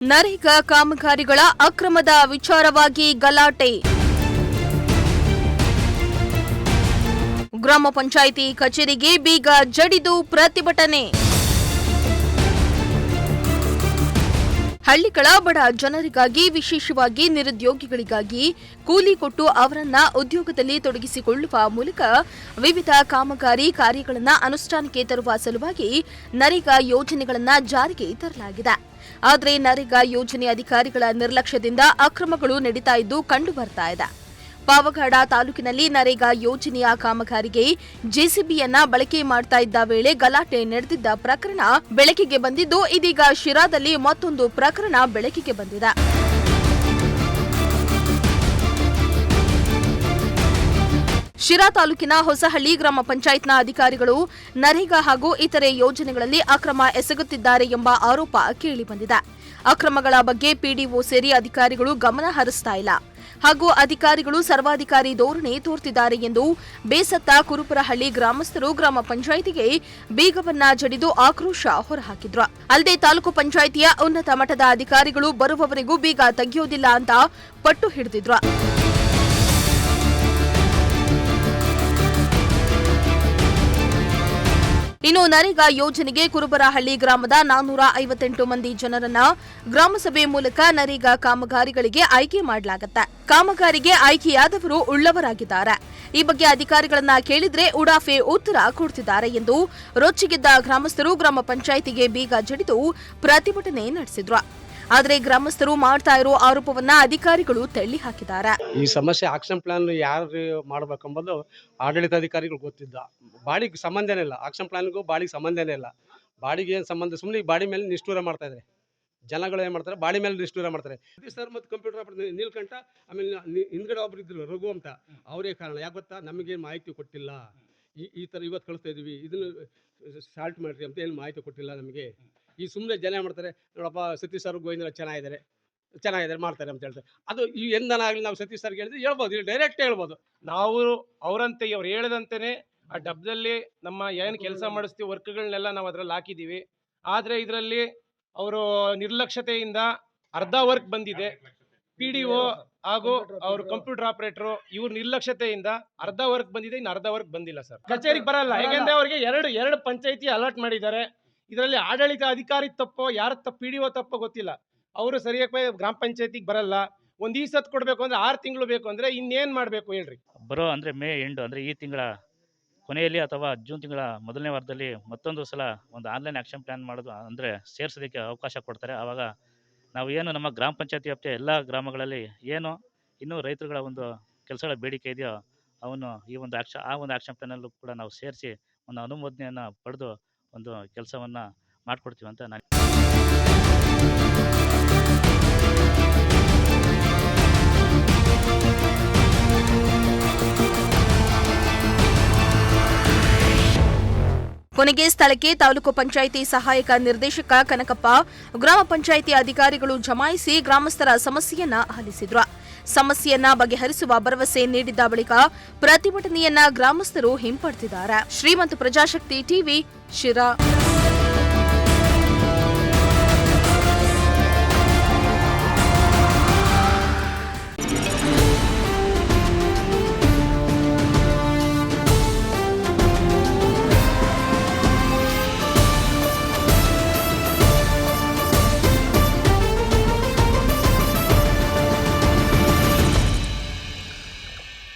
ನರೇಗಾ ಕಾಮಗಾರಿಗಳ ಅಕ್ರಮದ ವಿಚಾರವಾಗಿ ಗಲಾಟೆ. ಗ್ರಾಮ ಪಂಚಾಯಿತಿ ಕಚೇರಿಗೆ ಬೀಗ ಜಡಿದು ಪ್ರತಿಭಟನೆ. ಹಳ್ಳಿಗಳ ಬಡ ಜನರಿಗಾಗಿ, ವಿಶೇಷವಾಗಿ ನಿರುದ್ಯೋಗಿಗಳಿಗಾಗಿ ಕೂಲಿ ಕೊಟ್ಟು ಅವರನ್ನ ಉದ್ಯೋಗದಲ್ಲಿ ತೊಡಗಿಸಿಕೊಳ್ಳುವ ಮೂಲಕ ವಿವಿಧ ಕಾಮಗಾರಿ ಕಾರ್ಯಗಳನ್ನು ಅನುಷ್ಠಾನಕ್ಕೆ ತರುವ ಸಲುವಾಗಿ ನರೇಗಾ ಯೋಜನೆಗಳನ್ನು ಜಾರಿಗೆ ತರಲಾಗಿದೆ. ಆದರೆ ನರೇಗಾ ಯೋಜನೆ ಅಧಿಕಾರಿಗಳ ನಿರ್ಲಕ್ಷ್ಯದಿಂದ ಅಕ್ರಮಗಳು ನಡೀತಾ ಇದ್ದು ಕಂಡು ಬರ್ತಾ ಇದೆ. ಪಾವಗಡ ತಾಲೂಕಿನಲ್ಲಿ ನರೇಗಾ ಯೋಜನೆಯ ಕಾಮಗಾರಿಗೆ ಜೆಸಿಬಿಯನ್ನ ಬಳಕೆ ಮಾಡ್ತಾ ಇದ್ದ ವೇಳೆ ಗಲಾಟೆ ನಡೆದಿದ್ದ ಪ್ರಕರಣ ಬೆಳಕಿಗೆ ಬಂದಿದ್ದು, ಇದೀಗ ಶಿರಾದಲ್ಲಿ ಮತ್ತೊಂದು ಪ್ರಕರಣ ಬೆಳಕಿಗೆ ಬಂದಿದೆ. ಶಿರಾ ತಾಲೂಕಿನ ಹೊಸಹಳ್ಳಿ ಗ್ರಾಮ ಪಂಚಾಯತ್ನ ಅಧಿಕಾರಿಗಳು ನರೇಗಾ ಹಾಗೂ ಇತರೆ ಯೋಜನೆಗಳಲ್ಲಿ ಅಕ್ರಮ ಎಸಗುತ್ತಿದ್ದಾರೆ ಎಂಬ ಆರೋಪ ಕೇಳಿಬಂದಿದೆ. ಅಕ್ರಮಗಳ ಬಗ್ಗೆ ಪಿಡಿಒ ಸೇರಿ ಅಧಿಕಾರಿಗಳು ಗಮನ ಹರಿಸ್ತಾ ಇಲ್ಲ ಹಾಗೂ ಅಧಿಕಾರಿಗಳು ಸರ್ವಾಧಿಕಾರಿ ಧೋರಣೆ ತೋರ್ತಿದ್ದಾರೆ ಎಂದು ಬೇಸತ್ತ ಕುರುಪರಹಳ್ಳಿ ಗ್ರಾಮಸ್ಥರು ಗ್ರಾಮ ಪಂಚಾಯಿತಿಗೆ ಬೀಗವನ್ನ ಜಡಿದು ಆಕ್ರೋಶ ಹೊರಹಾಕಿದ್ರು. ಅಲ್ಲದೆ ತಾಲೂಕು ಪಂಚಾಯಿತಿಯ ಉನ್ನತ ಮಟ್ಟದ ಅಧಿಕಾರಿಗಳು ಬರುವವರೆಗೂ ಬೀಗ ತೆಗೆಯೋದಿಲ್ಲ ಅಂತ ಪಟ್ಟು ಹಿಡಿದಿದ್ರು. ಇನ್ನು ನರೇಗಾ ಯೋಜನೆಗೆ ಕುರುಬರಹಳ್ಳಿ ಗ್ರಾಮದ 458 ಮಂದಿ ಜನರನ್ನ ಗ್ರಾಮಸಭೆ ಮೂಲಕ ನರೇಗಾ ಕಾಮಗಾರಿಗಳಿಗೆ ಆಯ್ಕೆ ಮಾಡಲಾಗುತ್ತೆ. ಕಾಮಗಾರಿಗೆ ಆಯ್ಕೆಯಾದವರು ಉಳ್ಳವರಾಗಿದ್ದಾರೆ. ಈ ಬಗ್ಗೆ ಅಧಿಕಾರಿಗಳನ್ನ ಕೇಳಿದ್ರೆ ಉಡಾಫೆ ಉತ್ತರ ಕೊಡ್ತಿದ್ದಾರೆ ಎಂದು ರೊಚ್ಚಿಗೆದ್ದ ಗ್ರಾಮಸ್ಥರು ಗ್ರಾಮ ಪಂಚಾಯಿತಿಗೆ ಬೀಗ ಜಡಿದು ಪ್ರತಿಭಟನೆ ನಡೆಸಿದ್ರು. ಆದರೆ ಗ್ರಾಮಸ್ಥರು ಮಾಡ್ತಾ ಇರೋ ಆರೋಪವನ್ನ ಅಧಿಕಾರಿಗಳು ತಳ್ಳಿ ಹಾಕಿದ್ದಾರೆ. ಈ ಸಮಸ್ಯೆ ಆಕ್ಷನ್ ಪ್ಲಾನ್ ಯಾರು ಮಾಡಬೇಕೆಂಬುದು ಆಡಳಿತಾಧಿಕಾರಿಗಳು ಗೊತ್ತಿದ್ದ. ಬಾಡಿಗೆ ಸಂಬಂಧನೇ ಇಲ್ಲ, ಆಕ್ಷನ್ ಪ್ಲಾನ್ಗೂ ಬಾಡಿಗೆ ಸಂಬಂಧನೇ ಇಲ್ಲ. ಬಾಡಿಗೆ ಏನು ಸಂಬಂಧ? ಸುಮ್ಮನೆ ಬಾಡಿ ಮೇಲೆ ನಿಷ್ಠೂರ ಮಾಡ್ತಾ ಇದ್ದಾರೆ. ಜನಗಳು ಏನು ಮಾಡ್ತಾರೆ, ಬಾಡಿ ಮೇಲೆ ನಿಷ್ಠೂರ ಮಾಡ್ತಾರೆ. ಸರ್ ಮತ್ತು ಕಂಪ್ಯೂಟರ್ ಆಪರೇಟರ್ ನೀಲ್ಕಂಠ, ಆಮೇಲೆ ಹಿಂದ್ಗಡೆ ಒಬ್ರು ಇದ್ರು ರಘು ಅಂತ, ಅವರೇ ಕಾರಣ. ಯಾಕೆ ಗೊತ್ತಾ? ನಮಗೇನು ಮಾಹಿತಿ ಕೊಟ್ಟಿಲ್ಲ. ಈ ಥರ ಇವತ್ತು ಕಳಿಸ್ತಾ ಇದೀವಿ, ಇದನ್ನು ಸಾಲ್ಟ್ ಮಾಡಿರಿ ಅಂತ ಏನು ಮಾಹಿತಿ ಕೊಟ್ಟಿಲ್ಲ ನಮಗೆ. ಈ ಸುಮ್ಮನೆ ಜನ ಮಾಡ್ತಾರೆ, ನೋಡಪ್ಪ ಸತೀಶ್ ಸರ್ ಗೋವಿಂದ್ರ ಚೆನ್ನಾಗಿದ್ದಾರೆ ಮಾಡ್ತಾರೆ ಅಂತ ಹೇಳ್ತಾರೆ. ಅದು ಈ ಎಂದನಾಗಲಿ ನಾವು ಸತೀಶ್ ಸರ್ಗೆ ಹೇಳಿದ್ರೆ ಹೇಳ್ಬೋದು, ಇಲ್ಲಿ ಡೈರೆಕ್ಟ್ ಹೇಳ್ಬೋದು. ನಾವು ಅವರಂತೆ ಅವ್ರು ಹೇಳಿದಂತೆಯೇ ಆ ಡಬ್ದಲ್ಲಿ ನಮ್ಮ ಏನು ಕೆಲಸ ಮಾಡಿಸ್ತೀವಿ ವರ್ಕ್ಗಳನ್ನೆಲ್ಲ ನಾವು ಅದರಲ್ಲಿ ಹಾಕಿದ್ದೀವಿ. ಆದರೆ ಇದರಲ್ಲಿ ಅವರು ನಿರ್ಲಕ್ಷ್ಯತೆಯಿಂದ ಅರ್ಧ ವರ್ಕ್ ಬಂದಿದೆ. PDO ಹಾಗೂ ಅವರು ಕಂಪ್ಯೂಟರ್ ಆಪರೇಟರು ಇವ್ರ ನಿರ್ಲಕ್ಷ್ಯತೆಯಿಂದ ಅರ್ಧ ವರ್ಕ್ ಬಂದಿದೆ, ಇನ್ನು ಅರ್ಧ ವರ್ಕ್ ಬಂದಿಲ್ಲ ಸರ್. ಕಚೇರಿಗೆ ಬರಲ್ಲ, ಯಾಕೆಂದ್ರೆ ಅವರಿಗೆ ಎರಡು ಪಂಚಾಯಿತಿ ಅಲರ್ಟ್ ಮಾಡಿದ್ದಾರೆ. ಇದರಲ್ಲಿ ಆಡಳಿತ ಅಧಿಕಾರಿ ತಪ್ಪೋ ಯಾರ ತಪ್ಪು PDO ತಪ್ಪೋ ಗೊತ್ತಿಲ್ಲ. ಅವರು ಸರಿಯಾಗಿ ಗ್ರಾಮ ಪಂಚಾಯತಿಗೆ ಬರಲ್ಲ. ಒಂದು ಈ ಸತ್ ಕೊಡಬೇಕು ಅಂದರೆ 6 ತಿಂಗಳು ಬೇಕು ಅಂದರೆ ಇನ್ನೇನು ಮಾಡಬೇಕು ಹೇಳ್ರಿ? ಬರೋ ಅಂದರೆ ಮೇ ಎಂಡು ಅಂದರೆ ಈ ತಿಂಗಳ ಕೊನೆಯಲ್ಲಿ ಅಥವಾ ಜೂನ್ ತಿಂಗಳ ಮೊದಲನೇ ವಾರದಲ್ಲಿ ಮತ್ತೊಂದು ಸಲ ಒಂದು ಆನ್ಲೈನ್ ಆಕ್ಷನ್ ಪ್ಲಾನ್ ಮಾಡೋದು ಅಂದರೆ ಸೇರಿಸೋದಕ್ಕೆ ಅವಕಾಶ ಕೊಡ್ತಾರೆ. ಆವಾಗ ನಾವು ಏನು ನಮ್ಮ ಗ್ರಾಮ ಪಂಚಾಯತಿ ವ್ಯಾಪ್ತಿಯ ಎಲ್ಲ ಗ್ರಾಮಗಳಲ್ಲಿ ಏನು ಇನ್ನೂ ರೈತರುಗಳ ಒಂದು ಕೆಲಸಗಳ ಬೇಡಿಕೆ ಇದೆಯೋ ಅವನು ಈ ಒಂದು ಆಕ್ಷನ್ ಪ್ಲಾನಲ್ಲೂ ಕೂಡ ನಾವು ಸೇರಿಸಿ ಒಂದು ಅನುಮೋದನೆಯನ್ನು ಪಡೆದು ಒಂದು ಕೆಲಸವನ್ನು ಮಾಡಿಕೊಡ್ತೀವಿ ಅಂತ ನಾನು. ಕೊನೆಗೆ ಸ್ಥಳಕ್ಕೆ ತಾಲೂಕು ಪಂಚಾಯಿತಿ ಸಹಾಯಕ ನಿರ್ದೇಶಕ ಕನಕಪ್ಪ, ಗ್ರಾಮ ಪಂಚಾಯಿತಿ ಅಧಿಕಾರಿಗಳು ಜಮಾಯಿಸಿ ಗ್ರಾಮಸ್ಥರ ಸಮಸ್ಯೆಯನ್ನ ಆಲಿಸಿದ್ರು. ಸಮಸ್ಯೆಯನ್ನ ಬಗೆಹರಿಸುವ ಭರವಸೆ ನೀಡಿದ್ದ ಬಳಿಕ ಪ್ರತಿಭಟನೆಯನ್ನ ಗ್ರಾಮಸ್ಥರು ಹಿಂಪಡೆದಿದ್ದಾರೆ. ಶ್ರೀಮಂತ ಪ್ರಜಾಶಕ್ತಿ ಟಿವಿ, ಶಿರಾ.